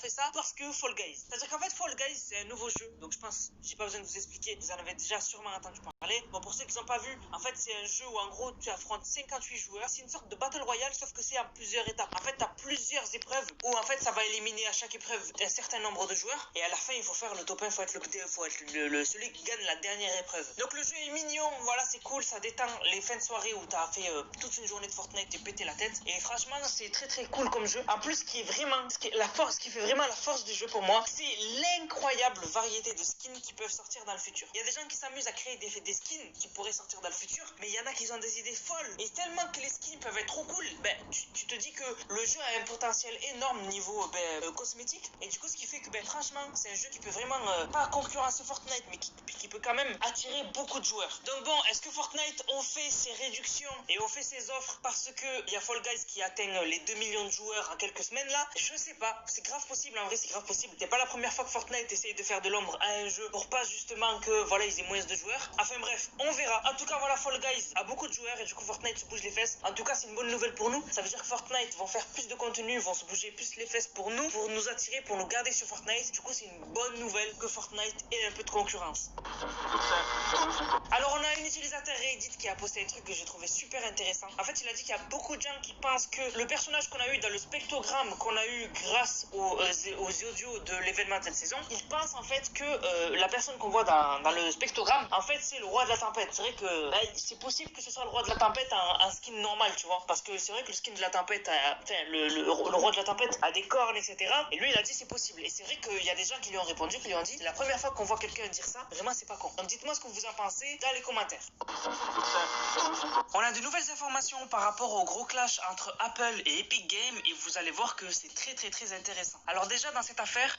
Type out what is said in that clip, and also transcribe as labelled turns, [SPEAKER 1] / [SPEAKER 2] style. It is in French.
[SPEAKER 1] fait ça parce que Fall Guys. C'est-à-dire qu'en fait, Fall Guys, c'est un nouveau jeu. Donc je pense, j'ai pas besoin de vous expliquer. Vous en avez déjà sûrement entendu parler. Bon, pour ceux qui n'ont pas vu, en fait, c'est un jeu où en gros, tu affrontes 58 joueurs. C'est une sorte de Battle Royale, sauf que c'est en plusieurs étapes. En fait, tu as plusieurs épreuves où en fait, ça va éliminer à chaque épreuve un certain nombre de joueurs. Et à la fin, il faut faire le top 1, il faut être celui qui gagne la dernière épreuve. Donc le jeu est mignon, voilà, c'est cool, ça détend les fins de soirée où tu as fait toute une journée de Fortnite et pété la tête. Et franchement, c'est très très cool comme jeu. En plus, ce qui fait vraiment la force du jeu pour moi, c'est l'incroyable variété de skins qui peuvent sortir dans le futur. Il y a des gens qui s'amusent à créer des skins qui pourraient sortir dans le futur, mais il y en a qui ont des idées folles. Et tellement que les skins peuvent être trop cool, tu te dis que le jeu a un potentiel énorme niveau cosmétique. Et du coup, ce qui fait que franchement, c'est un jeu qui peut vraiment pas concurrencer Fortnite, mais qui peut quand même attirer beaucoup de joueurs. Donc bon, est-ce que Fortnite ont fait ses réductions et ont fait ses offres parce que il y a Fall Guys qui atteint les 2 millions de joueurs en quelques semaines là? Je sais pas, c'est grave possible, en vrai c'est grave possible. C'est pas la première fois que Fortnite essaye de faire de l'ombre à un jeu pour pas justement que voilà ils aient moins de joueurs. Enfin bref, on verra. En tout cas voilà, Fall Guys a beaucoup de joueurs et du coup Fortnite se bouge les fesses. En tout cas c'est une bonne nouvelle pour nous. Ça veut dire que Fortnite vont faire plus de contenu, vont se bouger plus les fesses pour nous attirer, pour nous garder sur Fortnite. Du coup c'est une bonne nouvelle que Fortnite ait un peu de concurrence. Alors on a un utilisateur Reddit qui a posté un truc que j'ai trouvé super intéressant. En fait il a dit qu'il y a beaucoup de gens qui pensent que le personnage qu'on a eu dans le spectrogramme qu'on a eu grâce aux audios de l'événement de cette saison, ils pensent en fait que la personne qu'on voit dans le spectrogramme, en fait c'est le roi de la tempête. C'est vrai que c'est possible que ce soit le roi de la tempête en skin normal, tu vois, parce que c'est vrai que le skin de la tempête, le roi de la tempête a des cornes, etc. Et lui il a dit c'est possible. Et c'est vrai qu'il y a des gens qui lui ont répondu, qui lui ont dit c'est la première fois qu'on voit quelqu'un dire ça, vraiment c'est pas con. Donc dites-moi ce que vous en pensez dans les commentaires. On a de nouvelles informations par rapport au gros clash entre Apple et Epic Games et vous allez voir que c'est très très très intéressant. Alors déjà dans cette affaire,